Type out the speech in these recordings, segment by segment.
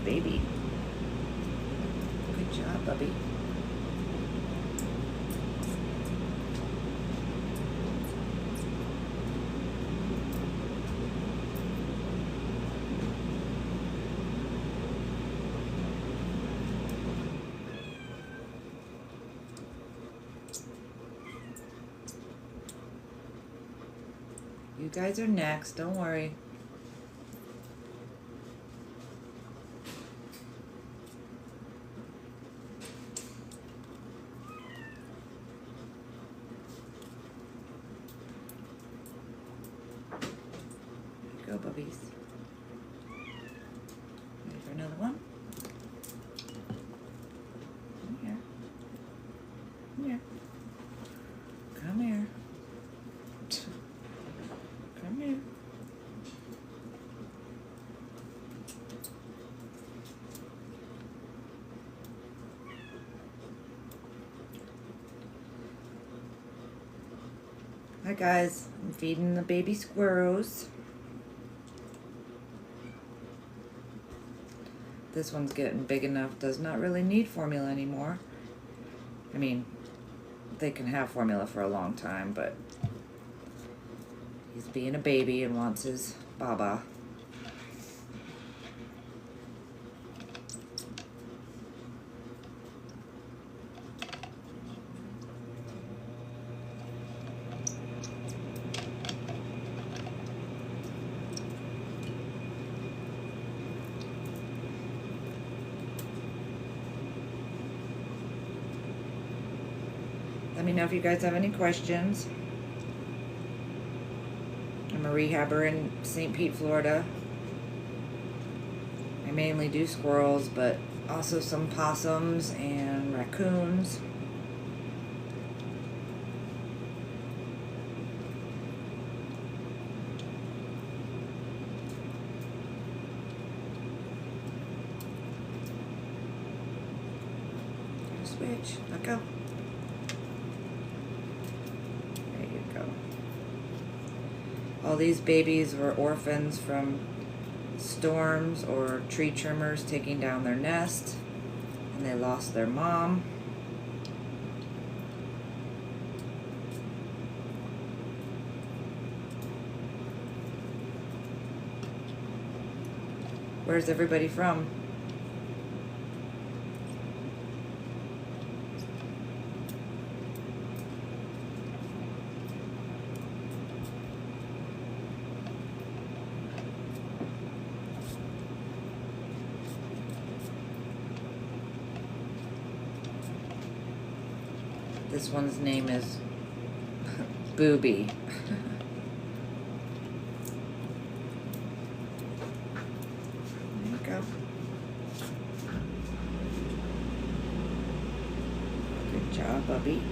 baby. Good job, Bubby. You guys are next, don't worry. Go, bubbies. Ready for another one? Come here. Come here. Come here. Come here. Hi guys, I'm feeding the baby squirrels. This one's getting big enough, does not really need formula anymore. I mean, they can have formula for a long time, but he's being a baby and wants his baba. Let me know if you guys have any questions. I'm a rehabber in St. Pete, Florida. I mainly do squirrels, but also some possums and raccoons. Switch, let go. All these babies were orphans from storms or tree trimmers taking down their nest, and they lost their mom. Where's everybody from? This one's name is Booby. There you go. Good job, Bubby.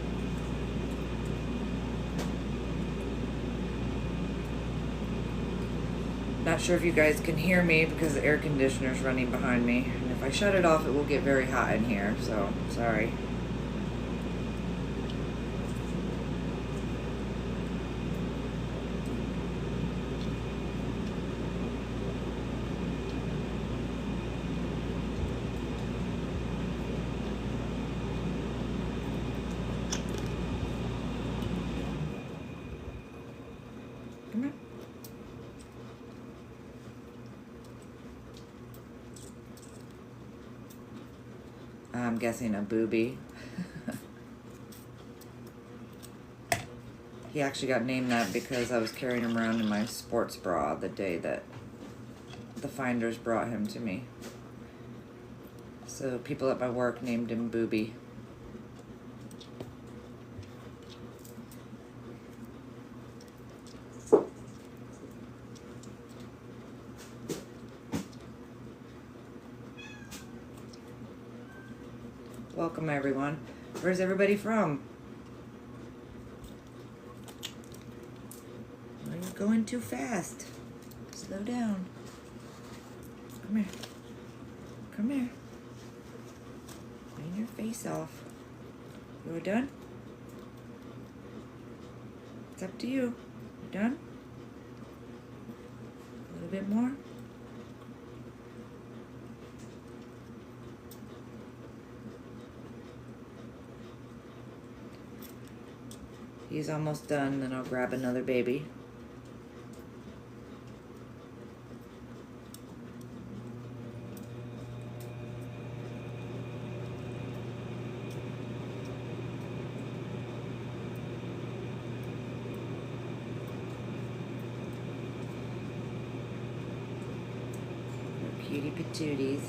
Not sure if you guys can hear me because the air conditioner's running behind me. And if I shut it off, it will get very hot in here, so sorry. Come here. I'm guessing a booby. He actually got named that because I was carrying him around in my sports bra the day that the finders brought him to me. So people at my work named him Booby. Welcome everyone. Where's everybody from? Well, you're going too fast. Slow down. Come here. Come here. Clean your face off. You done? It's up to you. You done? A little bit more? He's almost done, then I'll grab another baby. Cutie patooties.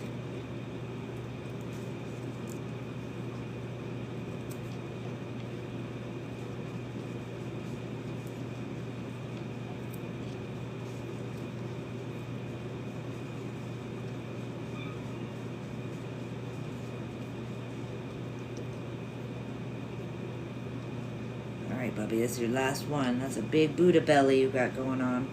Alright, Bubby, this is your last one. That's a big Buddha belly you got going on.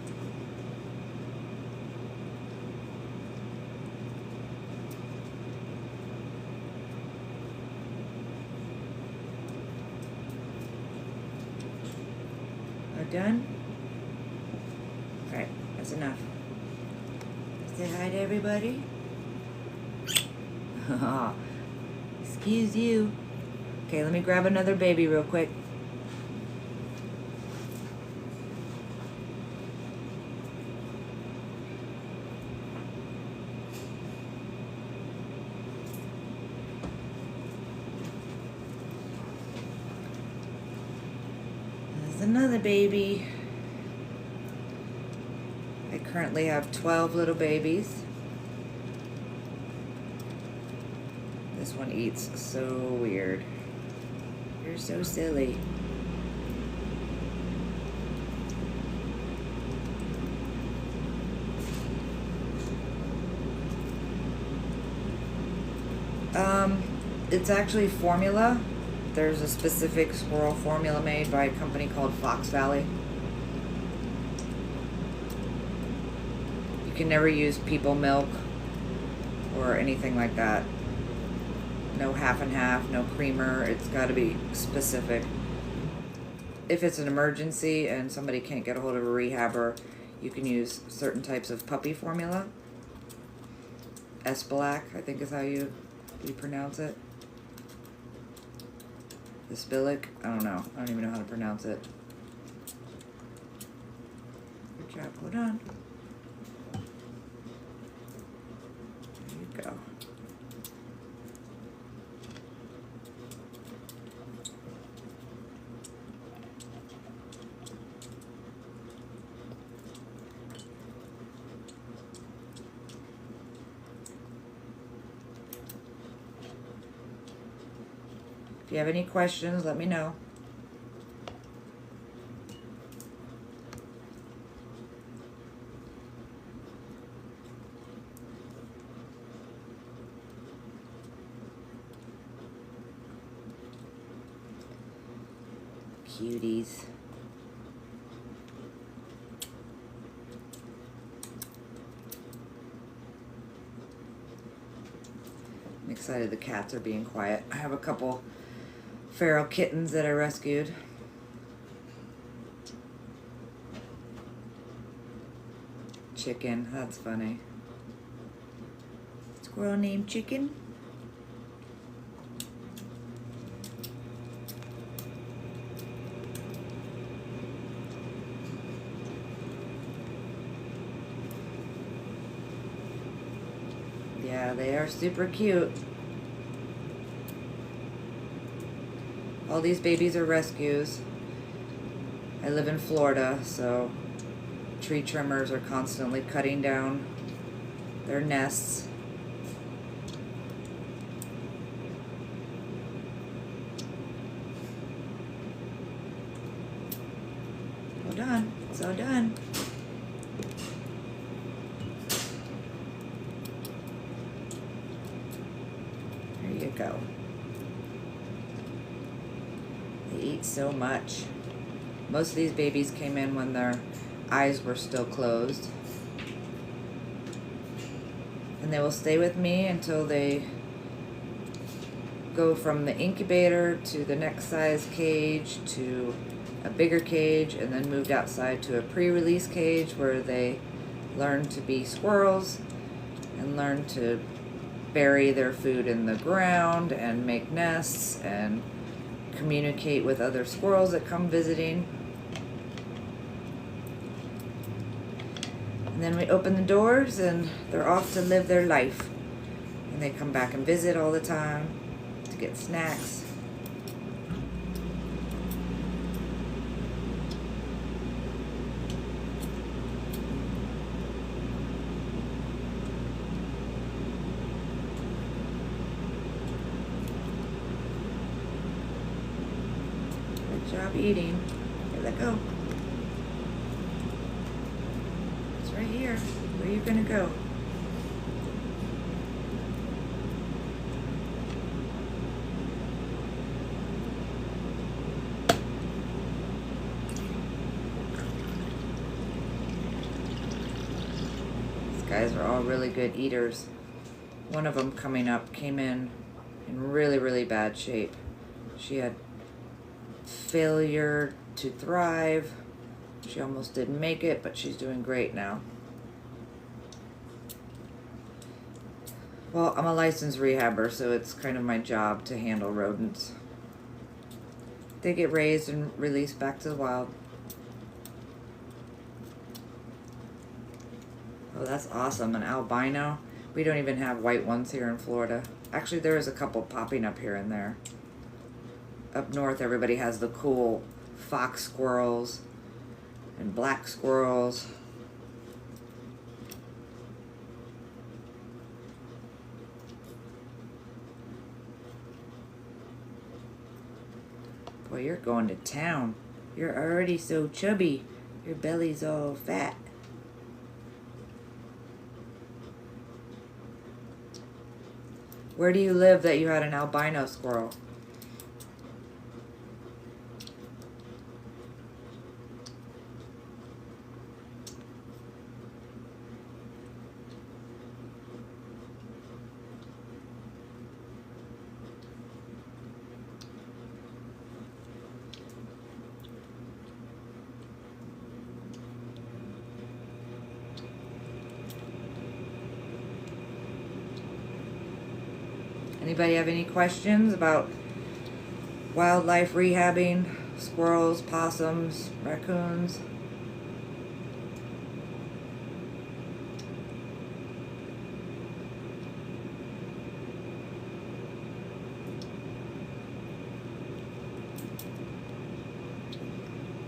Done? Alright, that's enough. Say hi to everybody. Excuse you. Okay, let me grab another baby real quick. Another baby. I currently have 12 little babies. This one eats so weird. You're so silly. It's actually formula. There's a specific squirrel formula made by a company called Fox Valley. You can never use people milk or anything like that. No half and half, no creamer. It's got to be specific. If it's an emergency and somebody can't get a hold of a rehabber, you can use certain types of puppy formula. Espalac, I think is how you pronounce it. Espilic, I don't know. I don't even know how to pronounce it. Good job, hold on. There you go. If you have any questions, let me know. Cuties. I'm excited the cats are being quiet. I have a couple feral kittens that I rescued. Chicken, that's funny. Squirrel named Chicken. Yeah, they are super cute. All these babies are rescues. I live in Florida, so tree trimmers are constantly cutting down their nests. All done. It's all done. There you go. They eat so much. Most of these babies came in when their eyes were still closed. And they will stay with me until they go from the incubator to the next size cage to a bigger cage, and then moved outside to a pre-release cage where they learn to be squirrels and learn to bury their food in the ground and make nests and communicate with other squirrels that come visiting. And then we open the doors and they're off to live their life. And they come back and visit all the time to get snacks. Good job eating. Here they go. It's right here. Where are you gonna go? Guys are all really good eaters. One of them coming up came in really, really bad shape. She had failure to thrive. She almost didn't make it, but she's doing great now. Well, I'm a licensed rehabber, so it's kind of my job to handle rodents. They get raised and released back to the wild. Oh, that's awesome. An albino. We don't even have white ones here in Florida. Actually, there is a couple popping up here and there. Up north, everybody has the cool fox squirrels and black squirrels. Boy, you're going to town. You're already so chubby. Your belly's all fat. Where do you live that you had an albino squirrel? Anybody have any questions about wildlife rehabbing, squirrels, possums, raccoons?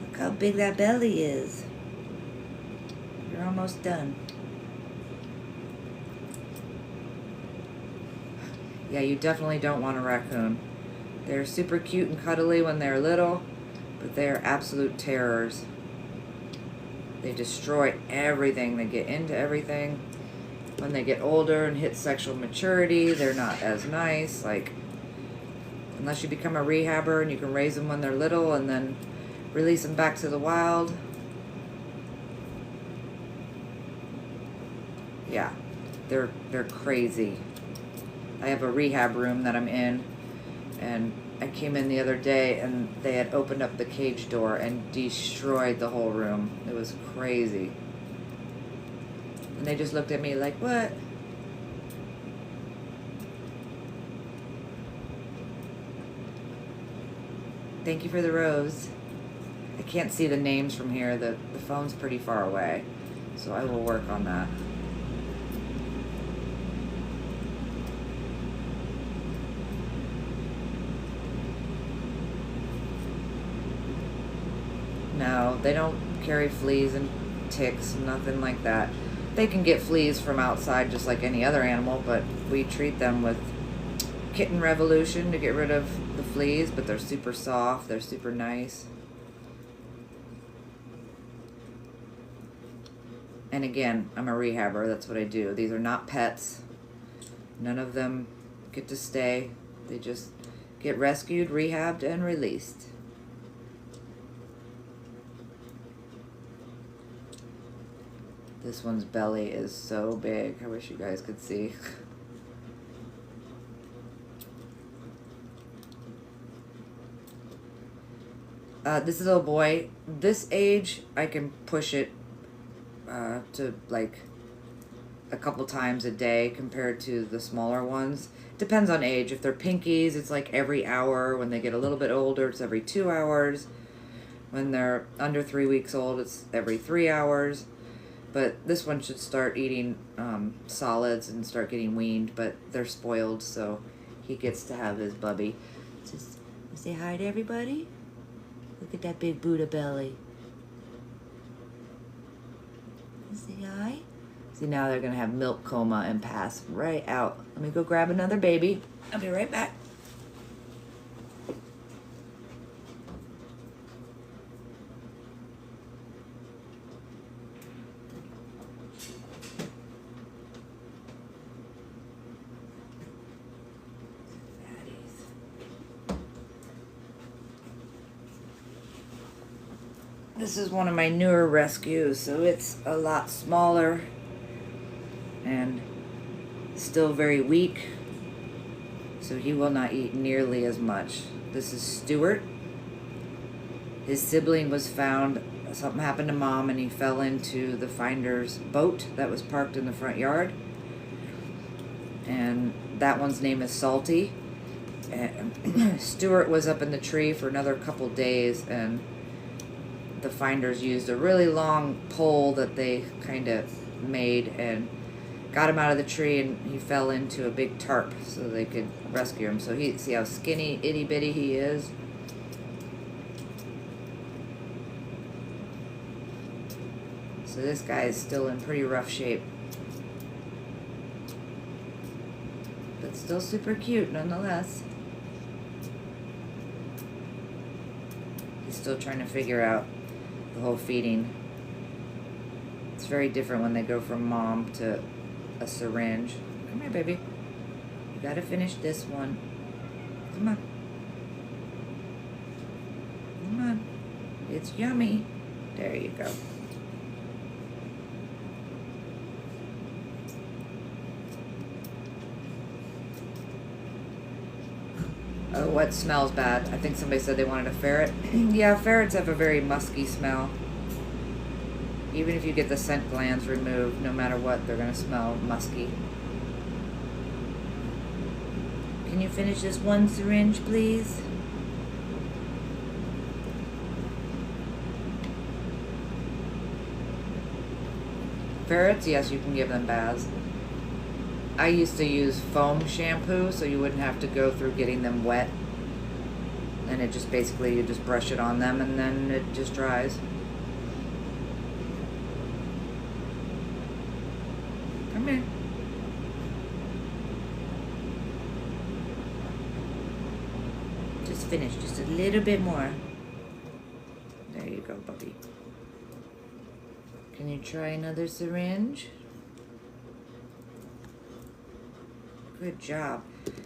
Look how big that belly is. You're almost done. Yeah, you definitely don't want a raccoon. They're super cute and cuddly when they're little, but they're absolute terrors. They destroy everything. They get into everything. When they get older and hit sexual maturity, they're not as nice. Like, unless you become a rehabber and you can raise them when they're little and then release them back to the wild. Yeah, they're crazy. I have a rehab room that I'm in, and I came in the other day and they had opened up the cage door and destroyed the whole room. It was crazy. And they just looked at me like, what? Thank you for the rose. I can't see the names from here. The phone's pretty far away, so I will work on that. No, they don't carry fleas and ticks, nothing like that. They can get fleas from outside just like any other animal, but we treat them with Kitten Revolution to get rid of the fleas, but they're super soft, they're super nice. And again, I'm a rehabber, that's what I do. These are not pets. None of them get to stay. They just get rescued, rehabbed, and released. This one's belly is so big. I wish you guys could see. This little boy, this age, I can push it to like a couple times a day compared to the smaller ones. Depends on age. If they're pinkies, it's like every hour. When they get a little bit older, it's every 2 hours. When they're under 3 weeks old, it's every 3 hours. But this one should start eating solids and start getting weaned, but they're spoiled, so he gets to have his bubby. Just say hi to everybody. Look at that big Buddha belly. Say hi. See, now they're going to have milk coma and pass right out. Let me go grab another baby. I'll be right back. This is one of my newer rescues, so it's a lot smaller and still very weak, so he will not eat nearly as much. This is Stuart. His sibling was found, something happened to Mom, and he fell into the finder's boat that was parked in the front yard, and that one's name is Salty. And Stuart was up in the tree for another couple days, and the finders used a really long pole that they kind of made and got him out of the tree, and he fell into a big tarp so they could rescue him. So see how skinny, itty bitty he is? So this guy is still in pretty rough shape, but still super cute nonetheless. He's still trying to figure out the whole feeding. It's very different when they go from mom to a syringe. Come here, baby. You gotta finish this one. Come on. Come on. It's yummy. There you go. Oh, what smells bad? I think somebody said they wanted a ferret. Yeah, ferrets have a very musky smell. Even if you get the scent glands removed, no matter what, they're going to smell musky. Can you finish this one syringe, please? Ferrets, yes, you can give them baths. I used to use foam shampoo, so you wouldn't have to go through getting them wet. And it just basically, you just brush it on them and then it just dries. Come here. Just finish, just a little bit more. There you go, puppy. Can you try another syringe? Good job.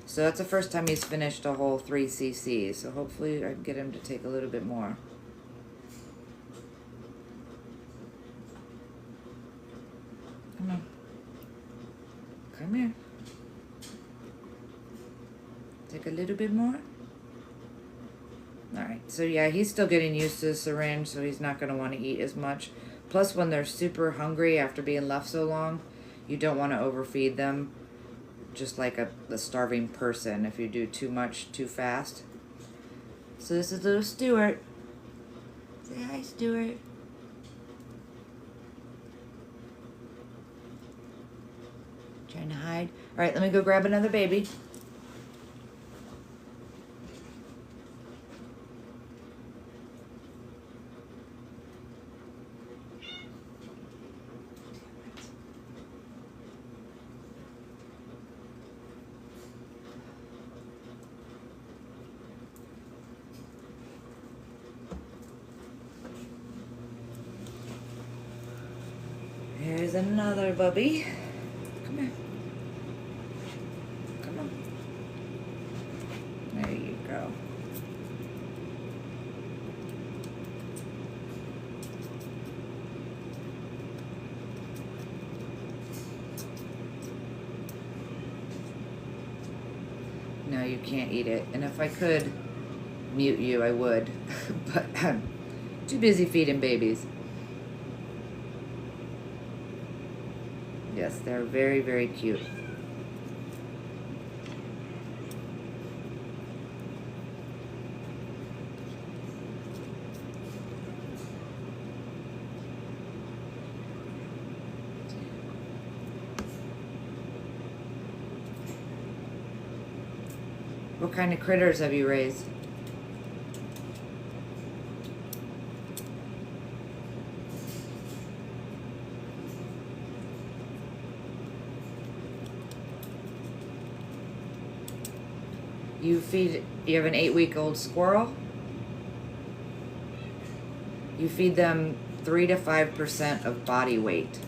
So that's the first time he's finished a whole 3 cc's. So hopefully I can get him to take a little bit more. Come on. Come here. Take a little bit more. Alright, so yeah, he's still getting used to the syringe, so he's not going to want to eat as much. Plus, when they're super hungry after being left so long, you don't want to overfeed them. Just like a starving person if you do too much too fast. So this is little Stuart. Say hi, Stuart. Trying to hide. All right, let me go grab another baby. Here's another bubby. Come here. Come on. There you go. No, you can't eat it. And if I could mute you, I would. But I'm too busy feeding babies. Yes, there. They're very, very cute. What kind of critters have you raised? You have an 8-week-old squirrel? You feed them 3 to 5% of body weight.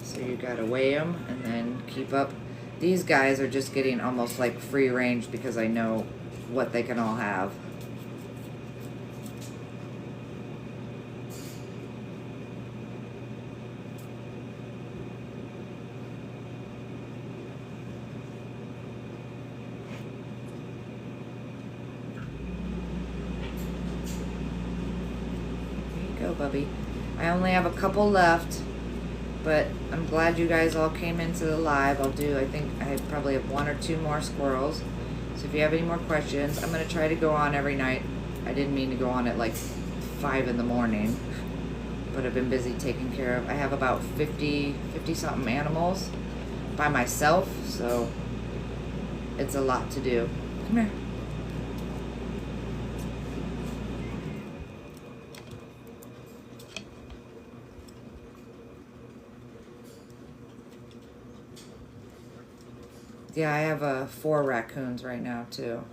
So you gotta weigh them and then keep up. These guys are just getting almost like free range because I know what they can all have. Go, Bubby. I only have a couple left, but I'm glad you guys all came into the live. I think I probably have 1 or 2 more squirrels. So if you have any more questions, I'm going to try to go on every night. I didn't mean to go on at like 5 in the morning, but I've been busy taking care of. I have about 50 something animals by myself, so it's a lot to do. Come here. Yeah, I have 4 raccoons right now too.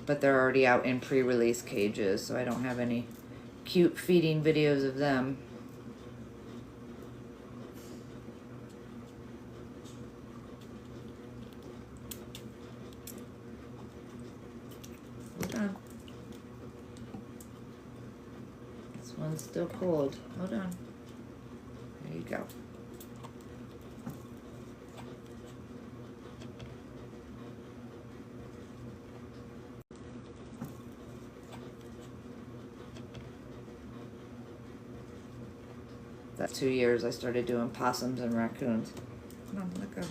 But they're already out in pre-release cages, so I don't have any cute feeding videos of them. Hold on. This one's still cold. Hold on. There you go. That 2 years I started doing possums and raccoons. Come on, let go.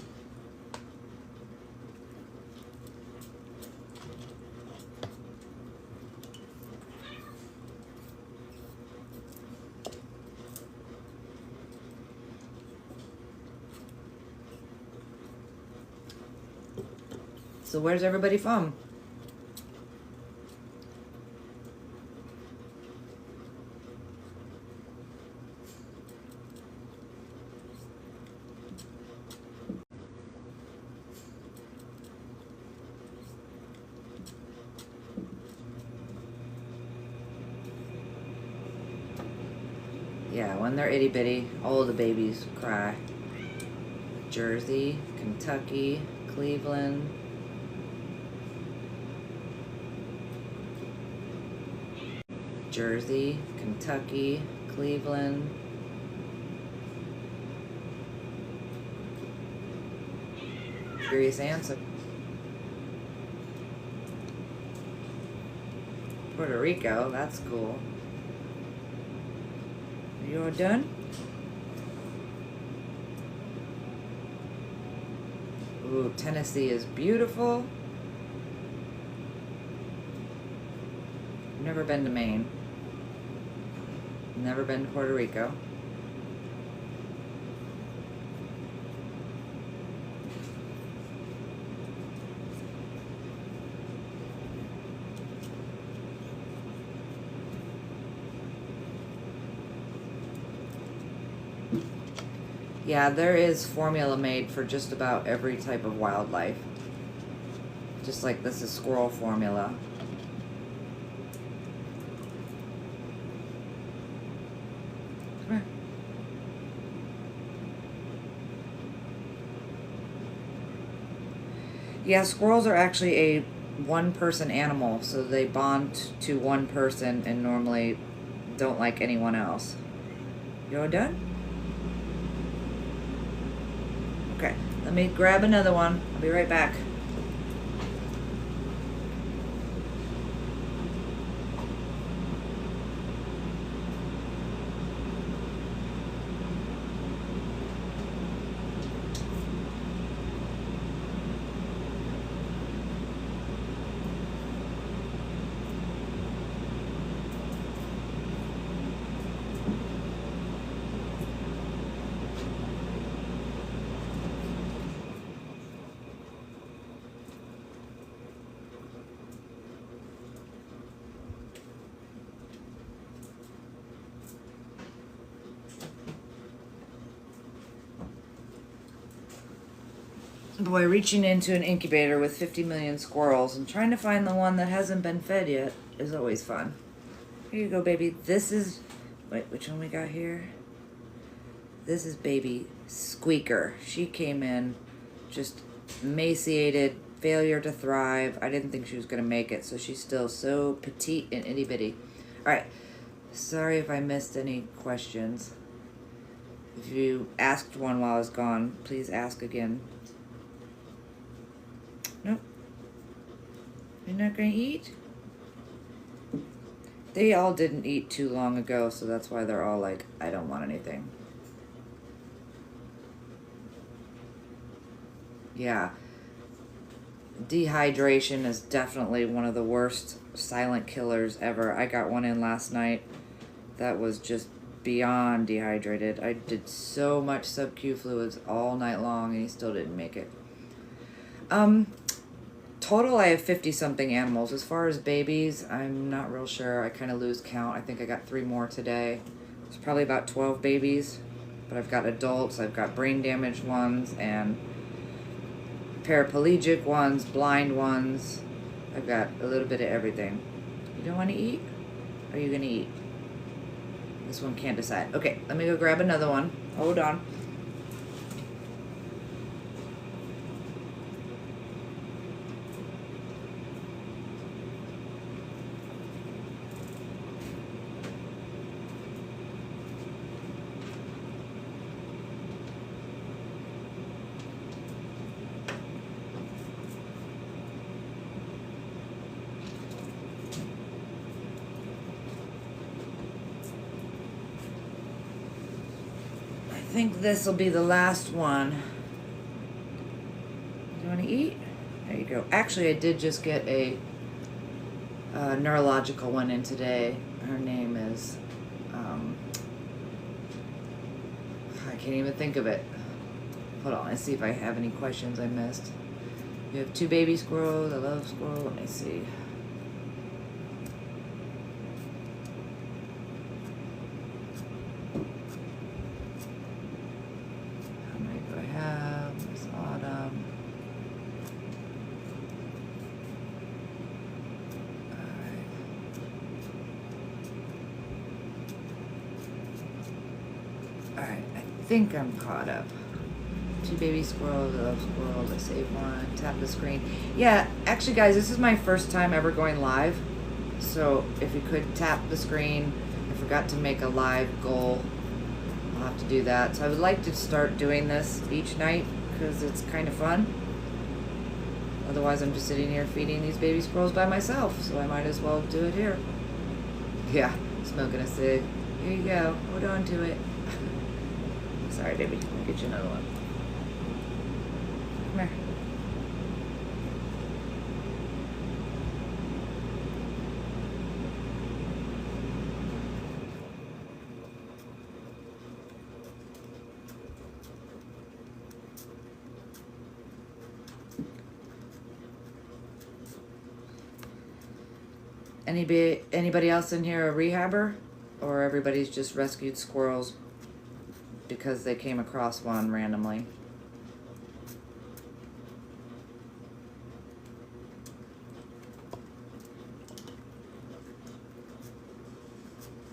So where's everybody from? Yeah, when they're itty bitty, all the babies cry. Jersey, Kentucky, Cleveland. Jersey, Kentucky, Cleveland. Curious answer. Puerto Rico, that's cool. You all done? Ooh, Tennessee is beautiful. Never been to Maine. Never been to Puerto Rico. Yeah, there is formula made for just about every type of wildlife. Just like this is squirrel formula. Come here. Yeah, squirrels are actually a one-person animal, so they bond to one person and normally don't like anyone else. You all done? Okay, let me grab another one. I'll be right back. Boy, reaching into an incubator with 50 million squirrels and trying to find the one that hasn't been fed yet is always fun. Here you go, baby. This is... Wait, which one we got here? This is baby Squeaker. She came in just emaciated, failure to thrive. I didn't think she was going to make it, so she's still so petite and itty-bitty. All right. Sorry if I missed any questions. If you asked one while I was gone, please ask again. Nope. You're not going to eat? They all didn't eat too long ago, so that's why they're all like, I don't want anything. Yeah. Dehydration is definitely one of the worst silent killers ever. I got one in last night that was just beyond dehydrated. I did so much sub-Q fluids all night long and he still didn't make it. Total, I have 50-something animals. As far as babies, I'm not real sure. I kind of lose count. I think I got 3 more today. It's probably about 12 babies, but I've got adults, I've got brain damaged ones, and paraplegic ones, blind ones. I've got a little bit of everything. You don't want to eat? Or are you going to eat? This one can't decide. Okay, let me go grab another one. Hold on. I think this will be the last one. You want to eat? There you go. Actually, I did just get a neurological one in today. Her name is, I can't even think of it. Hold on, let's see if I have any questions I missed. You have 2 baby squirrels. I love squirrel. Let me see. I think I'm caught up. 2 baby squirrels, I love squirrels, I saved one, tap the screen. Yeah, actually guys, this is my first time ever going live. So if you could tap the screen, I forgot to make a live goal. I'll have to do that. So I would like to start doing this each night because it's kind of fun. Otherwise I'm just sitting here feeding these baby squirrels by myself. So I might as well do it here. Yeah, smoking a cig. Here you go, hold on to it. Sorry, baby. I'll get you another one. Come here. Anybody else in here a rehabber? Or everybody's just rescued squirrels because they came across one randomly?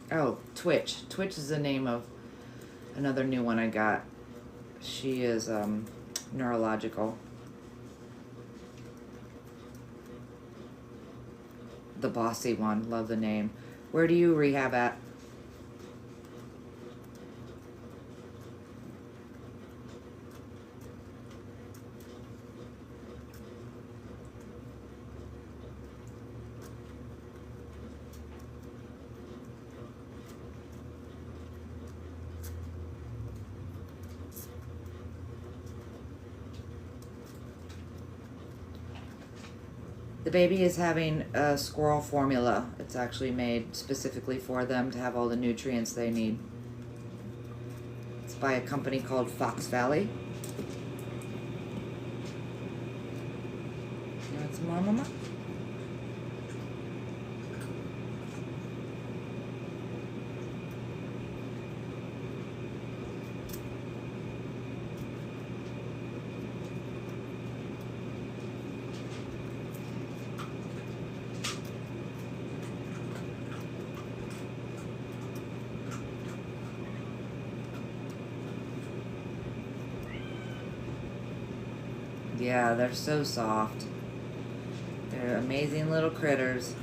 Oh, Twitch. Twitch is the name of another new one I got. She is neurological. The bossy one. Love the name. Where do you rehab at? The baby is having a squirrel formula. It's actually made specifically for them to have all the nutrients they need. It's by a company called Fox Valley. You want some more, Mama? Yeah, they're so soft. They're amazing little critters.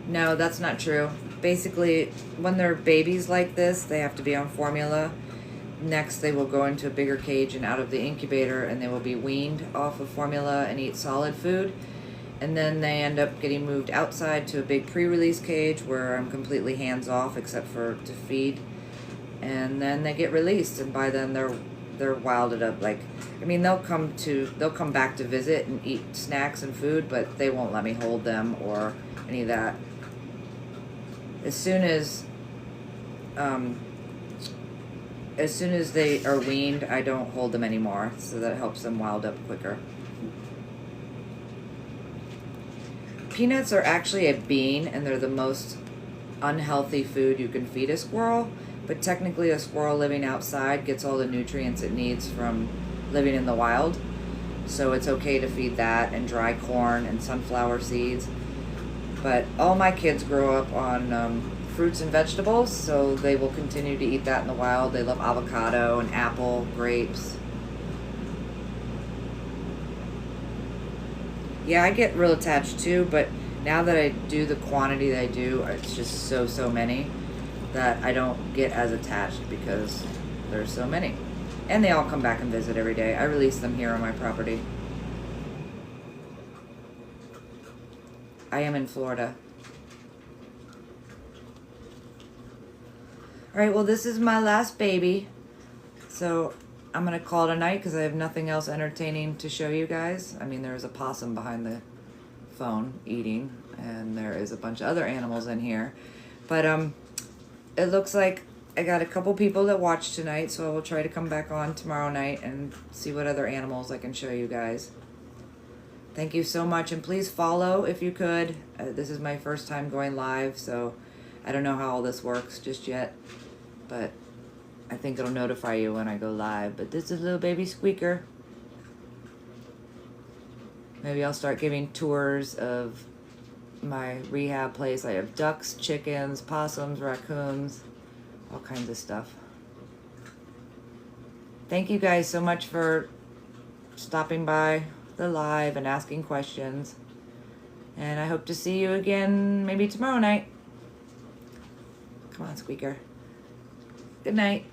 No, that's not true. Basically, when they're babies like this, they have to be on formula. Next, they will go into a bigger cage and out of the incubator, and they will be weaned off of formula and eat solid food. And then they end up getting moved outside to a big pre-release cage where I'm completely hands-off except for to feed. And then they get released, and by then they're wilded up. Like, I mean, they'll come back to visit and eat snacks and food, but they won't let me hold them or any of that. As soon as they are weaned, I don't hold them anymore, so that helps them wild up quicker. Peanuts are actually a bean, and they're the most unhealthy food you can feed a squirrel, but technically a squirrel living outside gets all the nutrients it needs from living in the wild, so it's okay to feed that and dry corn and sunflower seeds. But all my kids grow up on fruits and vegetables, so they will continue to eat that in the wild. They love avocado and apple, grapes. Yeah, I get real attached too, but now that I do the quantity that I do, it's just so many that I don't get as attached because there's so many. And they all come back and visit every day. I release them here on my property. I am in Florida. Alright, well, this is my last baby. So I'm going to call it a night because I have nothing else entertaining to show you guys. I mean, there's a possum behind the phone eating, and there is a bunch of other animals in here. But it looks like I got a couple people that watched tonight, so I will try to come back on tomorrow night and see what other animals I can show you guys. Thank you so much, and please follow if you could. This is my first time going live, so I don't know how all this works just yet, but I think it'll notify you when I go live. But this is little baby Squeaker. Maybe I'll start giving tours of my rehab place. I have ducks, chickens, possums, raccoons, all kinds of stuff. Thank you guys so much for stopping by the live and asking questions. And I hope to see you again maybe tomorrow night. Come on, Squeaker. Good night.